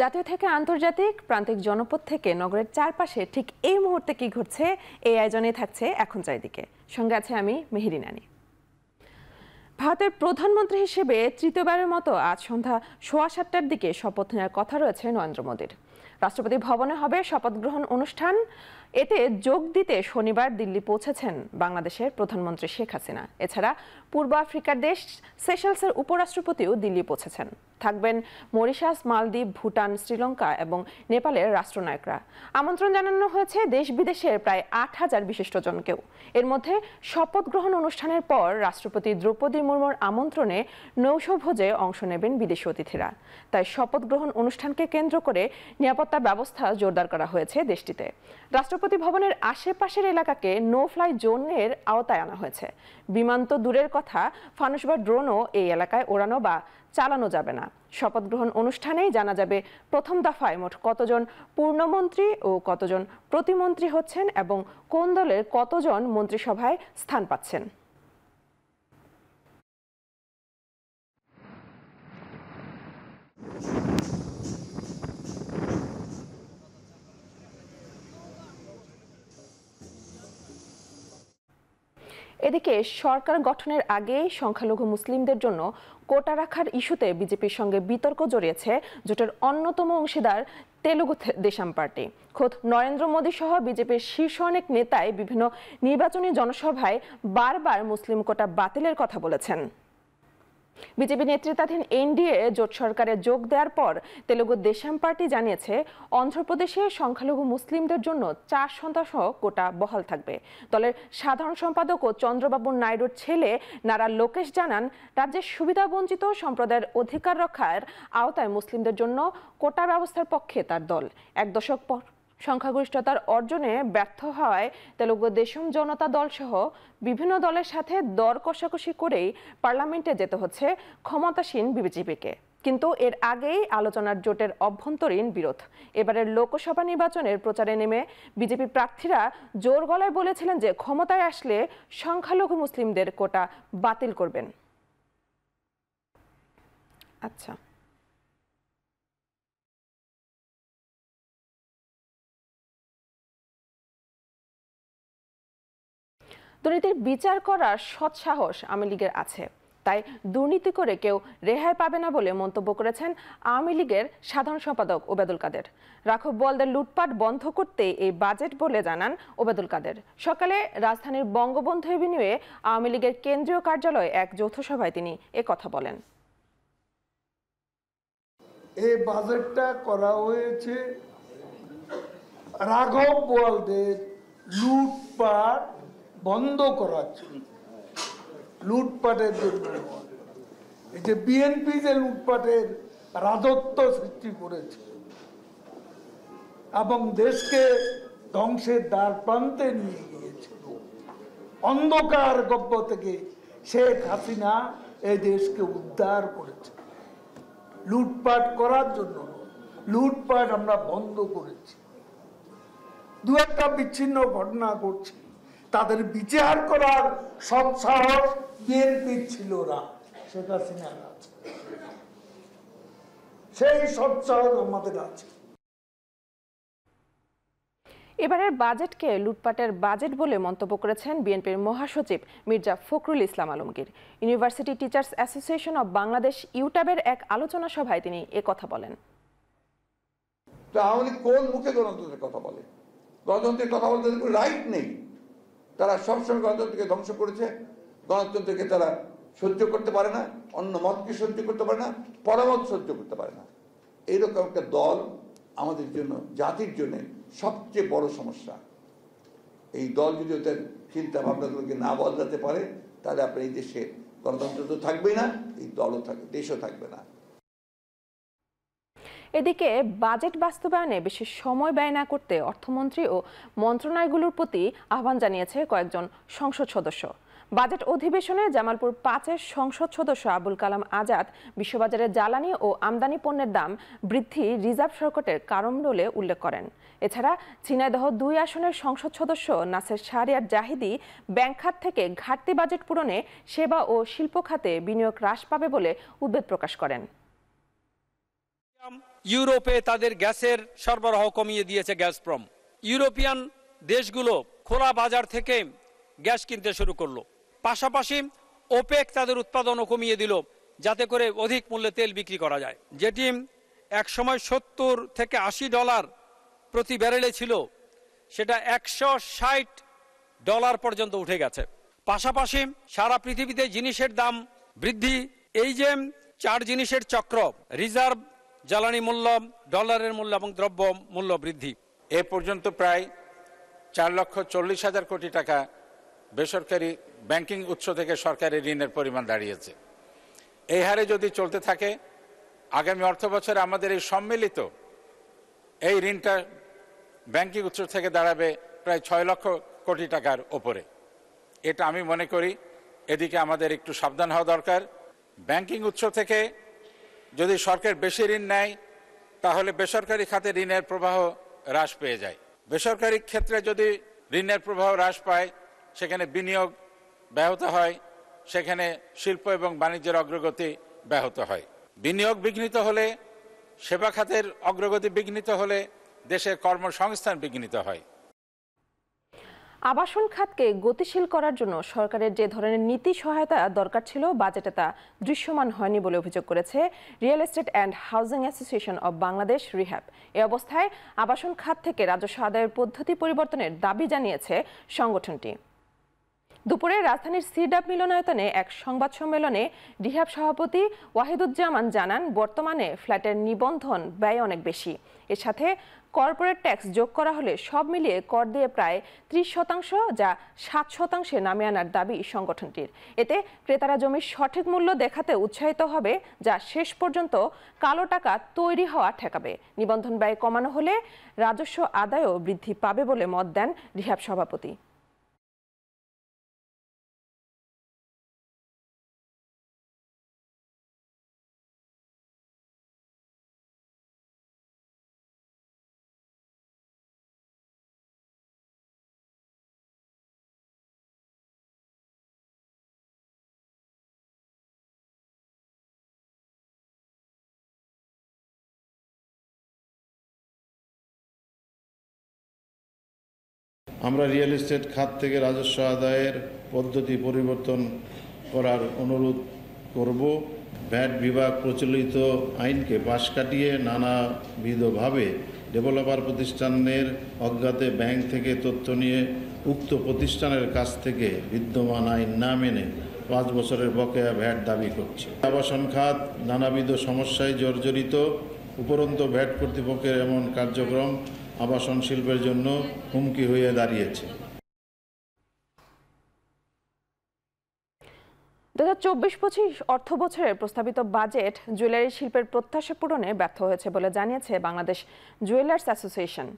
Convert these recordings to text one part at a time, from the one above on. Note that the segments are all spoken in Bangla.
জাতীয় থেকে আন্তর্জাতিক, প্রান্তিক জনপদ থেকে নগরের চারপাশে ঠিক এই মুহূর্তে কি ঘটছে, এই আয়োজনে থাকছে এখন চারিদিকে। সঙ্গে আছে আমি মেহেরি নানি। ভারতের প্রধানমন্ত্রী হিসেবে তৃতীয়বারের মতো আজ সন্ধ্যা 7:15টার দিকে শপথ নেওয়ার কথা রয়েছে নরেন্দ্র মোদীর। রাষ্ট্রপতি ভবনে হবে শপথ গ্রহণ অনুষ্ঠান। এতে যোগ দিতে শনিবার দিল্লি পৌঁছেছেন বাংলাদেশের প্রধানমন্ত্রী শেখ হাসিনা। এছাড়া পূর্ব আফ্রিকার দেশ সেশেলসের উপরাষ্ট্রপতিও দিল্লি পৌঁছেছেন। থাকবেন মরিশাস, মালদ্বীপ, ভুটান, শ্রীলঙ্কা এবং নেপালের রাষ্ট্রনায়করা। আমন্ত্রণ জানানো হয়েছে দেশ বিদেশের প্রায় 8,000 বিশিষ্টজনকেও। এর মধ্যে শপথ গ্রহণ অনুষ্ঠানের পর রাষ্ট্রপতি দ্রৌপদী মুর্মুর আমন্ত্রণে নৌশভোজে অংশ নেবেন বিদেশি অতিথিরা। তাই শপথ গ্রহণ অনুষ্ঠানকে কেন্দ্র করে নিরাপত্তা ব্যবস্থা জোরদার করা হয়েছে দেশটিতে। রাষ্ট্রপতি ভবনের আশেপাশের এলাকাকে নো ফ্লাই জোনের আওতায় আনা হয়েছে। বিমান তো দূরের কথা, ফানুস বা ড্রোনও এই এলাকায় ওড়ানো বা চালানো যাবে না। শপথ গ্রহণ অনুষ্ঠানেই জানা যাবে প্রথম দফায় মোট কতজন পূর্ণমন্ত্রী ও কতজন প্রতিমন্ত্রী হচ্ছেন এবং কোন দলের কতজন মন্ত্রিসভায় স্থান পাচ্ছেন। এদিকে সরকার গঠনের আগেই সংখ্যালঘু মুসলিমদের জন্য কোটা রাখার ইস্যুতে বিজেপির সঙ্গে বিতর্ক জড়িয়েছে জোটের অন্যতম অংশীদার তেলুগু দেশম পার্টি। খোদ নরেন্দ্র মোদী সহ বিজেপির শীর্ষ অনেক নেতাই বিভিন্ন নির্বাচনী জনসভায় বারবার মুসলিম কোটা বাতিলের কথা বলেছেন। বিজেপি নেতৃত্বাধীন এনডিএ জোট সরকারে যোগ দেওয়ার পর তেলুগু দেশম পার্টি জানিয়েছে অন্ধ্রপ্রদেশে সংখ্যালঘু মুসলিমদের জন্য 4% কোটা বহাল থাকবে। দলের সাধারণ সম্পাদক ও চন্দ্রবাবু নাইডুর ছেলে নারা লোকেশ জানান, রাজ্যের সুবিধাবঞ্চিত সম্প্রদায়ের অধিকার রক্ষার আওতায় মুসলিমদের জন্য কোটা ব্যবস্থার পক্ষে তার দল। এক দশক পর সংখ্যাগরিষ্ঠতার অর্জনে ব্যর্থ হওয়ায় তেলুগু দেশম জনতা দল সহ বিভিন্ন দলের সাথে দর কষাকষি করেই পার্লামেন্টে যেতে হচ্ছে ক্ষমতাসীন বিজেপিকে। কিন্তু এর আগেই আলোচনার জোটের অভ্যন্তরীণ বিরোধ। এবারের লোকসভা নির্বাচনের প্রচারে নেমে বিজেপি প্রার্থীরা জোর গলায় বলেছিলেন যে ক্ষমতায় আসলে সংখ্যালঘু মুসলিমদের কোটা বাতিল করবেন। আচ্ছা, দুর্নীতির বিচার করার সৎসাহস আওয়ামী লীগের আছে, তাই দুর্নীতি করে কেউ রেহাই পাবে না বলে মন্তব্য করেছেন আওয়ামী লীগের সাধারণ সম্পাদক ওবায়দুল কাদের। রাঘব বোয়ালদের লুটপাট বন্ধ করতে এই বাজেট বলে জানান ওবায়দুল কাদের। সকালে রাজধানীর বঙ্গবন্ধু এভিনিউয়ে আওয়ামী লীগের কেন্দ্রীয় কার্যালয়ে এক যৌথ সভায় তিনি কথা বলেন। এই বাজেটটা করা হয়েছে রাঘব বোয়ালদের লুটপাট বন্ধ করার জন্য, লুটপাটের জন্য। এই যে বিএনপি যে লুটপাটের রাজত্ব সৃষ্টি করেছে এবং দেশকে ধ্বংসের দ্বার প্রান্তে নিয়ে গিয়েছিল, অন্ধকার গব্য থেকে শেখ হাসিনা এই দেশকে উদ্ধার করেছে। লুটপাট করার জন্য লুটপাট আমরা বন্ধ করেছি। দু একটা বিচ্ছিন্ন ঘটনা ঘটছে, তাদের বিচার করার সৎসাহস বিএনপির ছিল না, শেখ হাসিনার আছে। সেই সৎসাহস আমাদের আছে। এবারের বাজেটকে লুটপাটের বাজেট বলে মন্তব্য করেছেন বিএনপির মহাসচিব Mirza Fakhrul Islam Alamgir. University teachers association of Bangladesh ইউটাবের এক আলোচনা সভায় তিনি কথা বলেন। আওয়ামী লীগ কোন মুখে গণতন্ত্রের কথা বলে? গণতন্ত্রের কথা বলতে কোনো রাইট নেই। তারা সবসময় গণতন্ত্রকে ধ্বংস করেছে। গণতন্ত্রকে তারা সহ্য করতে পারে না, অন্য মতকে সহ্য করতে পারে না, পরমত সহ্য করতে পারে না। এইরকম একটা দল আমাদের জন্য, জাতির জন্য সবচেয়ে বড় সমস্যা। এই দল যদি ওদের চিন্তা ভাবনাগুলোকে না বদলাতে পারে, তাহলে আপনার এই দেশে গণতন্ত্র তো থাকবেই না, এই দলও থাকবে, দেশও থাকবে না। এদিকে বাজেট বাস্তবায়নে বেশি সময় ব্যয় না করতে অর্থমন্ত্রী ও মন্ত্রণালয়গুলোর প্রতি আহ্বান জানিয়েছে কয়েকজন সংসদ সদস্য। বাজেট অধিবেশনে জামালপুর 5-এর সংসদ সদস্য আবুল কালাম আজাদ বিশ্ববাজারে জ্বালানি ও আমদানি পণ্যের দাম বৃদ্ধি রিজার্ভ সংকটের কারণ বলে উল্লেখ করেন। এছাড়া ঝিনাইদহ 2 আসনের সংসদ সদস্য নাসের শাহরিয়ার জাহিদি ব্যাংক খাত থেকে ঘাটতি বাজেট পূরণে সেবা ও শিল্প খাতে বিনিয়োগ হ্রাস পাবে বলে উদ্বেগ প্রকাশ করেন। ইউরোপে তাদের গ্যাসের সরবরাহ কমিয়ে দিয়েছে গ্যাসপ্রম। ইউরোপিয়ান দেশগুলো খোলা বাজার থেকে গ্যাস কিনতে শুরু করলো। পাশাপাশি ওপেক তাদের উৎপাদনও কমিয়ে দিল যাতে করে অধিক মূল্যে তেল বিক্রি করা যায়। যেটি একসময় $70 থেকে $80 প্রতি ব্যারেলে ছিল, সেটা $160 পর্যন্ত উঠে গেছে। পাশাপাশি সারা পৃথিবীতে জিনিসের দাম বৃদ্ধি, এই যে 4 জিনিসের চক্র, রিজার্ভ, জ্বালানি মূল্য, ডলারের মূল্য এবং দ্রব্য মূল্য বৃদ্ধি, এ পর্যন্ত প্রায় 4,40,000 কোটি টাকা বেসরকারি ব্যাংকিং উৎস থেকে সরকারি ঋণের পরিমাণ দাঁড়িয়েছে। এই হারে যদি চলতে থাকে আগামী অর্থবছরে আমাদের এই সম্মিলিত এই ঋণটা ব্যাংকিং উৎস থেকে দাঁড়াবে প্রায় 6 লক্ষ কোটি টাকার ওপরে। এটা আমি মনে করি এদিকে আমাদের একটু সাবধান হওয়া দরকার। ব্যাংকিং উৎস থেকে যদি সরকার বেশি ঋণ নেয় তাহলে বেসরকারি খাতে ঋণের প্রবাহ হ্রাস পেয়ে যায়। বেসরকারি ক্ষেত্রে যদি ঋণের প্রবাহ হ্রাস পায় সেখানে বিনিয়োগ ব্যাহত হয়, সেখানে শিল্প এবং বাণিজ্যের অগ্রগতি ব্যাহত হয়। বিনিয়োগ বিঘ্নিত হলে, সেবা খাতের অগ্রগতি বিঘ্নিত হলে দেশের কর্মসংস্থান বিঘ্নিত হয়। আবাসন খাতকে গতিশীল করার জন্য সরকারের যে ধরনের নীতি সহায়তা দরকার ছিল বাজেটে তা দৃশ্যমান হয়নি বলে অভিযোগ করেছে real estate and housing association of Bangladesh REHAB. এ অবস্থায় আবাসন খাত থেকে রাজস্ব আদায়ের পদ্ধতি পরিবর্তনের দাবি জানিয়েছে সংগঠনটি। দুপুরে রাজধানীর সিডাব মিলনায়তনে এক সংবাদ সম্মেলনে রিহ্যাব সভাপতি ওয়াহিদুজ্জামান জানান, বর্তমানে ফ্ল্যাটের নিবন্ধন ব্যয় অনেক বেশি। এর সাথে কর্পোরেট ট্যাক্স যোগ করা হলে সব মিলিয়ে কর দিয়ে প্রায় 30%, যা 7% নামিয়ে আনার দাবি সংগঠনটির। এতে ক্রেতারা জমির সঠিক মূল্য দেখাতে উৎসাহিত হবে, যা শেষ পর্যন্ত কালো টাকা তৈরি হওয়া ঠেকাবে। নিবন্ধন ব্যয় কমানো হলে রাজস্ব আদায়ও বৃদ্ধি পাবে বলে মত দেন রিহ্যাব সভাপতি। আমরা রিয়েল এস্টেট খাত থেকে রাজস্ব আদায়ের পদ্ধতি পরিবর্তন করার অনুরোধ করব। ভ্যাট বিভাগ প্রচলিত আইনকে পাশ কাটিয়ে নানাবিধভাবে ডেভেলপার প্রতিষ্ঠানের অজ্ঞাতে ব্যাংক থেকে তথ্য নিয়ে উক্ত প্রতিষ্ঠানের কাছ থেকে বিদ্যমান আইন না মেনে 5 বছরের বকেয়া ভ্যাট দাবি করছে। আবাসন খাত নানাবিধ সমস্যায় জর্জরিত। উপরন্তু ভ্যাট কর্তৃপক্ষের এমন কার্যক্রম আবাসন শিল্পের জন্য হুমকি হয়ে দাঁড়িয়েছে। 2024-25 অর্থ বছরের প্রস্তাবিত বাজেট জুয়েলারি শিল্পের প্রত্যাশা পূরণে ব্যর্থ হয়েছে বলে জানিয়েছে বাংলাদেশ জুয়েলার্স অ্যাসোসিয়েশন।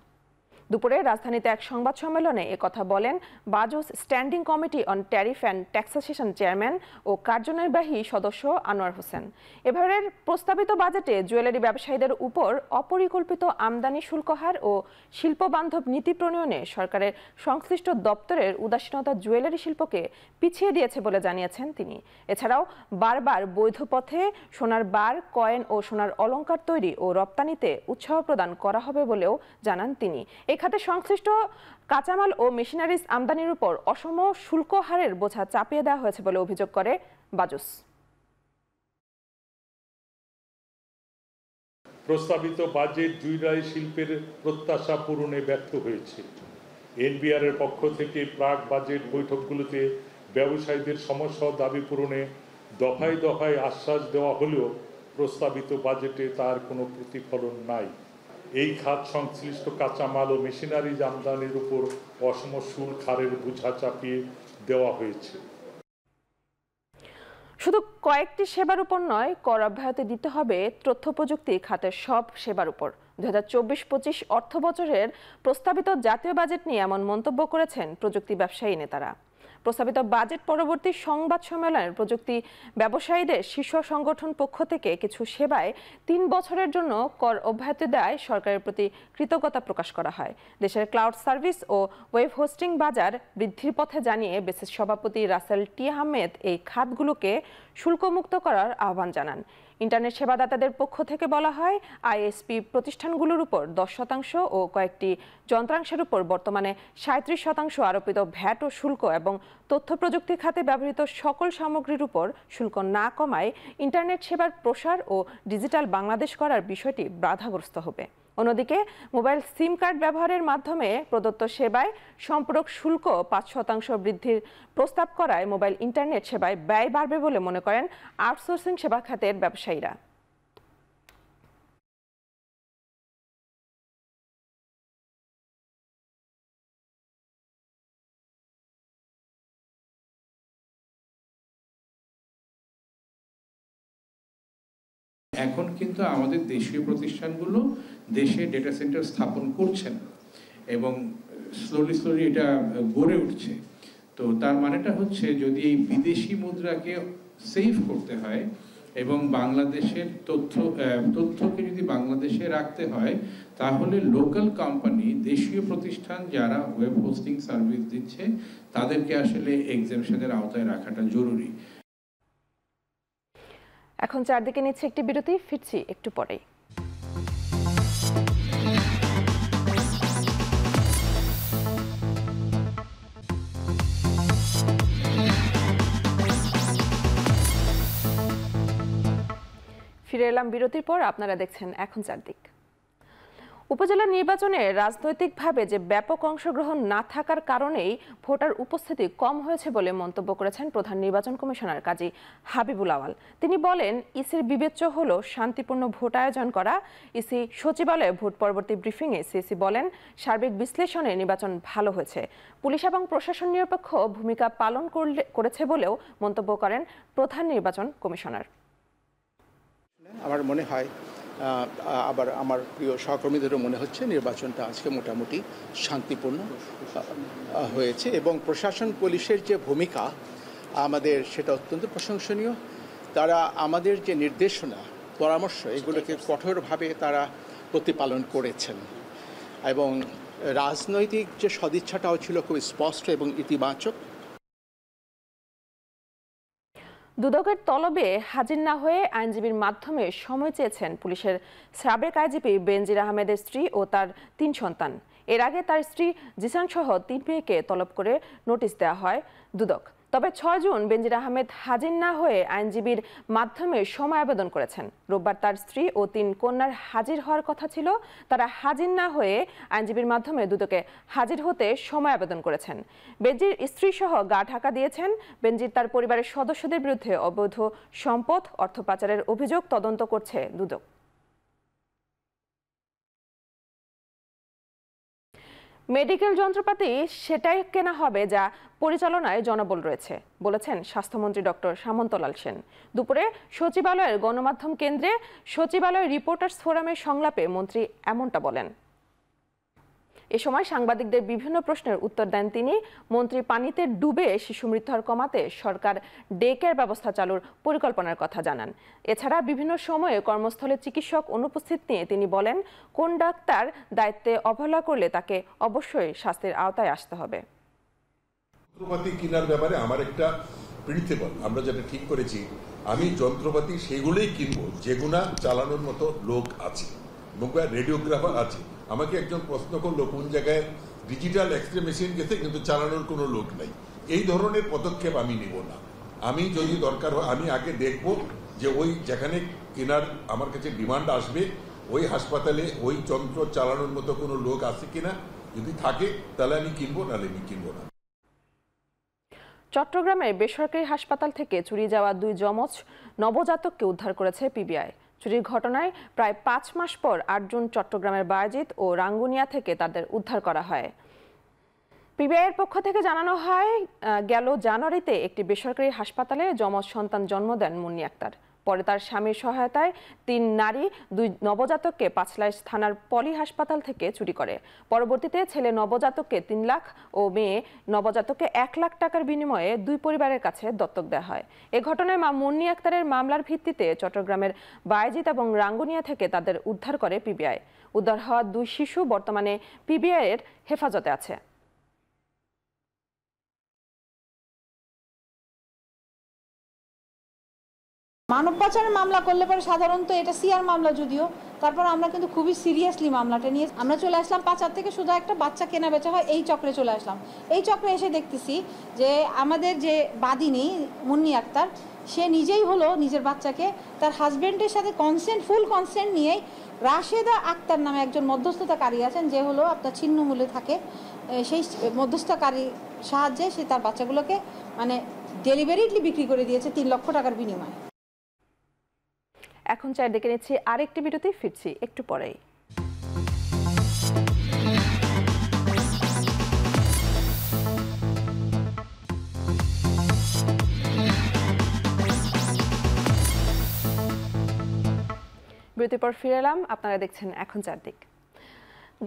দুপুরে রাজধানীতে এক সংবাদ সম্মেলনে একথা বলেন BAJUS standing committee on tariff and taxation chairman ও কার্যনির্বাহী সদস্য আনোয়ার হোসেন। এবারের প্রস্তাবিত বাজেটে জুয়েলারি ব্যবসায়ীদের উপর অপরিকল্পিত আমদানি শুল্ক হার ও শিল্পবান্ধব নীতি প্রণয়নে সরকারের সংশ্লিষ্ট দপ্তরের উদাসীনতা জুয়েলারি শিল্পকে পিছিয়ে দিয়েছে বলে জানিয়েছেন তিনি। এছাড়াও বারবার বৈধ পথে সোনার বার, কয়েন ও সোনার অলংকার তৈরি ও রপ্তানিতে উৎসাহ প্রদান করা হবে বলেও জানান তিনি। খাতে সংশ্লিষ্ট কাঁচামাল ও মেশিনারিজ আমদানির উপর অসম শুল্ক হারের বোঝা চাপিয়ে দেওয়া হয়েছে বলে অভিযোগ করে বাজুস। প্রস্তাবিত বাজেট জুয়েলারি শিল্পের প্রত্যাশা পূরণে ব্যর্থ হয়েছে। এনবিআর এর পক্ষ থেকে প্রাক বাজেট বৈঠকগুলোতে ব্যবসায়ীদের সমস্যা ও দাবি পূরণে দফায় দফায় আশ্বাস দেওয়া হলেও প্রস্তাবিত বাজেটে তার কোনো প্রতিফলন নাই। এই খাত সংশ্লিষ্ট কাঁচামাল ও মেশিনারিজ আমদানির উপর অসম শুল্ক হারের বোঝা চাপিয়ে দেওয়া হয়েছে। শুধু কয়েকটি সেবার উপর নয়, কর অব্যাহতি দিতে হবে তথ্য প্রযুক্তি খাতের সব সেবার উপর। 2024-25 অর্থ বছরের প্রস্তাবিত জাতীয় বাজেট নিয়ে এমন মন্তব্য করেছেন প্রযুক্তি ব্যবসায়ী নেতারা। প্রস্তাবিত বাজেট পরবর্তী সংবাদ সম্মেলনের প্রযুক্তি ব্যবসায়ীদের শীর্ষ সংগঠন পক্ষ থেকে কিছু সেবায় 3 বছরের জন্য কর অব্যাহতি দেয় সরকারের প্রতি কৃতজ্ঞতা প্রকাশ করা হয়। দেশের ক্লাউড সার্ভিস ও ওয়েব হোস্টিং বাজার বৃদ্ধির পথে জানিয়ে বেসিস সভাপতি রাসেল টি আহমেদ এই খাতগুলোকে শুল্কমুক্ত করার আহ্বান জানান। ইন্টারনেট সেবাদাতাদের পক্ষ থেকে বলা হয়, আইএসপি প্রতিষ্ঠানগুলোর উপর 10% ও কয়েকটি যন্ত্রাংশের উপর বর্তমানে 37% আরোপিত ভ্যাট ও শুল্ক এবং তথ্য প্রযুক্তি খাতে ব্যবহৃত সকল সামগ্রীর উপর শুল্ক না কমায় ইন্টারনেট সেবার প্রসার ও ডিজিটাল বাংলাদেশ করার বিষয়টি বাধাগ্রস্ত হবে। অন্যদিকে মোবাইল সিম কার্ড ব্যবহারের মাধ্যমে প্রদত্ত সেবায় সম্পূরক শুল্ক 5% বৃদ্ধির প্রস্তাব করায় মোবাইল ইন্টারনেট সেবায় ব্যয় বাড়বে বলে মনে করেন আউটসোর্সিং সেবা খাতের ব্যবসায়ীরা। এখন কিন্তু আমাদের দেশীয় প্রতিষ্ঠানগুলো দেশে ডেটা সেন্টার স্থাপন করছেন এবং স্লোলি এটা গড়ে উঠছে। তো তার মানেটা হচ্ছে যদি এই বিদেশি মুদ্রাকে সেভ করতে হয় এবং বাংলাদেশের তথ্যকে যদি বাংলাদেশে রাখতে হয়, তাহলে লোকাল কোম্পানি, দেশীয় প্রতিষ্ঠান যারা ওয়েব হোস্টিং সার্ভিস দিচ্ছে তাদেরকে আসলে এক্সামশনের আওতায় রাখাটা জরুরি। এখন চারদিকে নিচ্ছে একটি বিরতি, ফিরছি একটু পরেই। ফিরে এলাম বিরতির পর। আপনারা দেখছেন এখন চারদিক। উপজেলা নির্বাচনে রাজনৈতিকভাবে যে ব্যাপক অংশগ্রহণ না থাকার কারণেই ভোটার উপস্থিতি কম হয়েছে বলে মন্তব্য করেছেন প্রধান নির্বাচন কমিশনার কাজী হাবিবুল আওয়াল। তিনি বলেন, ইসির বিবেচ্য হলো শান্তিপূর্ণ ভোট আয়োজন করা। ইসি সচিবালয়ে ভোট পরবর্তী ব্রিফিংয়ে সিসি বলেন, সার্বিক বিশ্লেষণে নির্বাচন ভালো হয়েছে। পুলিশ এবং প্রশাসন নিরপেক্ষ ভূমিকা পালন করেছে বলেও মন্তব্য করেন প্রধান নির্বাচন কমিশনার। আমার মনে হয়, আবার আমার প্রিয় সহকর্মীদেরও মনে হচ্ছে নির্বাচনটা আজকে মোটামুটি শান্তিপূর্ণ হয়েছে এবং প্রশাসন পুলিশের যে ভূমিকা আমাদের সেটা অত্যন্ত প্রশংসনীয়। তারা আমাদের যে নির্দেশনা, পরামর্শ, এগুলোকে কঠোরভাবে তারা প্রতিপালন করেছেন এবং রাজনৈতিক যে সদিচ্ছাটাও ছিল খুব স্পষ্ট এবং ইতিবাচক। দুদকের তলবে হাজির না হয়ে আইনজীবীর মাধ্যমে সময় চেয়েছেন পুলিশের সাবেক আইজিপি বেনজির আহমেদের স্ত্রী ও তার 3 সন্তান। এর আগে তার স্ত্রী জিসান সহ 3 মেয়েকে তলব করে নোটিশ দেওয়া হয় দুদক। তবে 6 জুন বেনজির আহমেদ হাজির না হয়ে আইনজীবীর মাধ্যমে সময় আবেদন করেছেন। রোববার তার স্ত্রী ও 3 কন্যার হাজির হওয়ার কথা ছিল। তারা হাজির না হয়ে আইনজীবীর মাধ্যমে দুদকে হাজির হতে সময় আবেদন করেছেন। বেনজির স্ত্রী সহ গা ঢাকা দিয়েছেন। বেনজির তার পরিবারের সদস্যদের বিরুদ্ধে অবৈধ সম্পদ, অর্থ পাচারের অভিযোগ তদন্ত করছে দুদক। মেডিকেল যন্ত্রপাতি সেটাই কেনা হবে যা পরিচালনায় জনবল রয়েছে, বলেছেন স্বাস্থ্যমন্ত্রী ডক্টর সামন্তলাল সেন। দুপুরে সচিবালয়ের গণমাধ্যম কেন্দ্রে সচিবালয় রিপোর্টার্স ফোরামের সংলাপে মন্ত্রী এমনটা বলেন। এ সময় সাংবাদিকদের বিভিন্ন প্রশ্নের উত্তর দেন তিনি। মন্ত্রী পানিতে ডুবে শিশু মৃত্যুহার কমাতে সরকার ডে কেয়ার ব্যবস্থা চালুর পরিকল্পনার কথা জানান। এছাড়া বিভিন্ন সময়ে কর্মস্থলে চিকিৎসক অনুপস্থিত নিয়ে তিনি বলেন, কোন ডাক্তার দায়িত্বে অবহেলা করলে তাকে অবশ্যই শাস্তির আওতায় আসতে হবে। যন্ত্রপাতি কেনার ব্যাপারে আমার একটা প্রিন্সিপাল, আমরা যেটা ঠিক করেছি, আমি যন্ত্রপাতি সেগুলোই কিনবো যেগুলা চালানোর মতো লোক আছে, রেডিওগ্রাফার আছে। আমাকে একজন প্রশ্ন করলো কোন জায়গায় ডিজিটাল এক্সরে মেশিন গেছে কিন্তু চালানোর কোনো লোক নাই। এই ধরনের পদক্ষেপ আমি নিব না। আমি যদি দরকার হয় আমি আগে দেখব যে ওই যেখানে কেনার আমার কাছে ডিমান্ড আসবে ওই হাসপাতালে ওই যন্ত্র চালানোর মতো কোনো লোক আছে কিনা। যদি থাকে তাহলে আমি কিনবো, নাহলে আমি কিনবো না। চট্টগ্রামের বেসরকারি হাসপাতাল থেকে চুরি যাওয়া 2 যমজ নবজাতককে উদ্ধার করেছে পিবিআই। চুরির ঘটনায় প্রায় 5 মাস পর 8 জুন চট্টগ্রামের বায়েজিদ ও রাঙ্গুনিয়া থেকে তাদের উদ্ধার করা হয়। পিবিআইয়ের পক্ষ থেকে জানানো হয়, গেল জানুয়ারিতে একটি বেসরকারি হাসপাতালে যমজ সন্তান জন্ম দেন মুন্নি আক্তার। পরে তার স্বামীর সহায়তায় 3 নারী 2 নবজাতককে পাঁচলাইশ থানার পলি হাসপাতাল থেকে চুরি করে। পরবর্তীতে ছেলে নবজাতককে 3 লাখ ও মেয়ে নবজাতককে 1 লাখ টাকার বিনিময়ে 2 পরিবারের কাছে দত্তক দেওয়া হয়। এ ঘটনায় মা মুন্নি আক্তারের মামলার ভিত্তিতে চট্টগ্রামের বায়েজিদ এবং রাঙ্গুনিয়া থেকে তাদের উদ্ধার করে পিবিআই। উদ্ধার হওয়া 2 শিশু বর্তমানে পিবিআইয়ের হেফাজতে আছে। মানব পাচারের মামলা করলে পরে সাধারণত এটা সিআর মামলা, যদিও তারপর আমরা কিন্তু খুবই সিরিয়াসলি মামলাটা নিয়ে আমরা চলে আসলাম পাচার থেকে শুধু একটা বাচ্চা কেনা বেচা হয় এই চক্রে চলে আসলাম। এই চক্রে এসে দেখতেছি যে আমাদের যে বাদিনী মুন্নি আক্তার, সে নিজেই হলো নিজের বাচ্চাকে তার হাজব্যান্ডের সাথে ফুল কনসেন্ট নিয়েই রাশেদা আক্তার নামে একজন মধ্যস্থতাকারী আছেন, যে হলো আপনার ছিন্নমূল্যে থাকে, সেই মধ্যস্থতাকারী সাহায্যে সে তার বাচ্চাগুলোকে মানে ডেলিভারিটলি বিক্রি করে দিয়েছে 3 লক্ষ টাকার বিনিময়ে। এখন চারদিকে নিচ্ছি আরেকটি বিরতি, ফিরছি একটু পরেই। বিরতির পর ফিরে এলাম, আপনারা দেখছেন এখন চারদিক।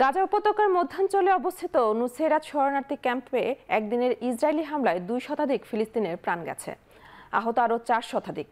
গাজা উপত্যকার মধ্যাঞ্চলে অবস্থিত নুসেরাত শরণার্থী ক্যাম্পে একদিনের ইসরায়েলি হামলায় 2 শতাধিক ফিলিস্তিনের প্রাণ গেছে, আহত আরও 4 শতাধিক।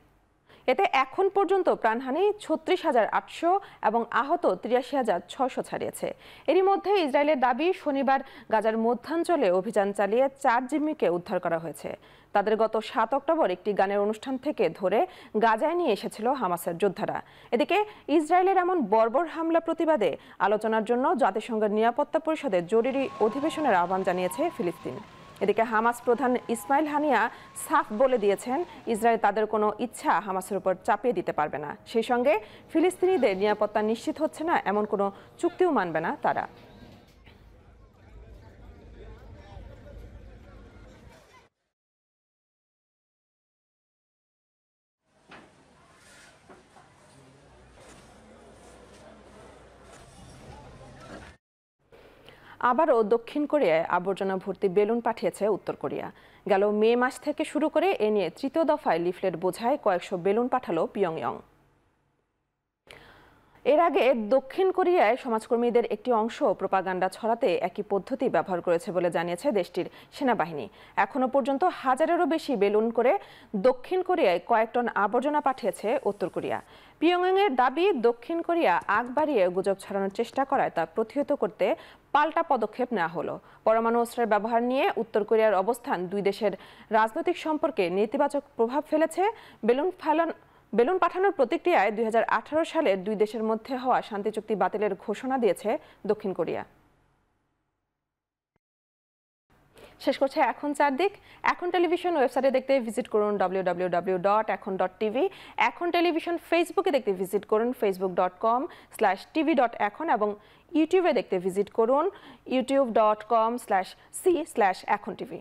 এতে এখন পর্যন্ত প্রাণহানি 36,800 এবং আহত 83,600 ছাড়িয়েছে। এরই মধ্যে ইসরায়েলের দাবি শনিবার গাজার মধ্যাঞ্চলে অভিযান চালিয়ে 4 জিম্মিকে উদ্ধার করা হয়েছে। তাদের গত 7 অক্টোবর একটি গানের অনুষ্ঠান থেকে ধরে গাজায় নিয়ে এসেছিল হামাসের যোদ্ধারা। এদিকে ইসরায়েলের এমন বর্বর হামলা প্রতিবাদে আলোচনার জন্য জাতিসংঘের নিরাপত্তা পরিষদে জরুরি অধিবেশনের আহ্বান জানিয়েছে ফিলিস্তিন। এদিকে হামাস প্রধান ইসমাইল হানিয়া সাফ বলে দিয়েছেন, ইসরায়েল তাদের কোনো ইচ্ছা হামাসের উপর চাপিয়ে দিতে পারবে না। সেই সঙ্গে ফিলিস্তিনিদের নিরাপত্তা নিশ্চিত হচ্ছে না এমন কোনো চুক্তিও মানবে না তারা। আবারও দক্ষিণ কোরিয়ায় আবর্জনা ভর্তি বেলুন পাঠিয়েছে উত্তর কোরিয়া। গেল মে মাস থেকে শুরু করে এ নিয়ে 3য় দফায় লিফলেট বোঝায় কয়েকশো বেলুন পাঠালো পিয়ংইয়ং। এর আগে দক্ষিণ কোরিয়ায় সমাজকর্মীদের একটি অংশ প্রোপাগান্ডা ছড়াতে একই পদ্ধতি ব্যবহার করেছে বলে জানিয়েছে দেশটির সেনাবাহিনী। এখনো পর্যন্ত 1000-এরও বেশি বেলুন করে দক্ষিণ কোরিয়ায় কয়েক টন আবর্জনা পাঠিয়েছে উত্তর কোরিয়া। পিয়ংইয়ংয়ের দাবি, দক্ষিণ কোরিয়া আগ বাড়িয়ে গুজব ছড়ানোর চেষ্টা করায় তা প্রতিহত করতে পাল্টা পদক্ষেপ নেওয়া হলো। পরমাণু অস্ত্রের ব্যবহার নিয়ে উত্তর কোরিয়ার অবস্থান 2 দেশের রাজনৈতিক সম্পর্কে নেতিবাচক প্রভাব ফেলেছে। বেলুন পাঠানোর প্রতিক্রিয়ায় 2018 সালের 2 দেশের মধ্যে হওয়া শান্তি চুক্তি বাতিলের ঘোষণা দিয়েছে দক্ষিণ কোরিয়া। শেষ করছে এখন চারদিক। এখন টেলিভিশন ওয়েবসাইটে দেখতে ভিজিট করুন www.ekhon.tv। এখন টেলিভিশন ফেসবুকে দেখতে ভিজিট করুন facebook.com/tv.ekhon এবং ইউটিউবে দেখতে ভিজিট করুন youtube.com/c/ekhon tv।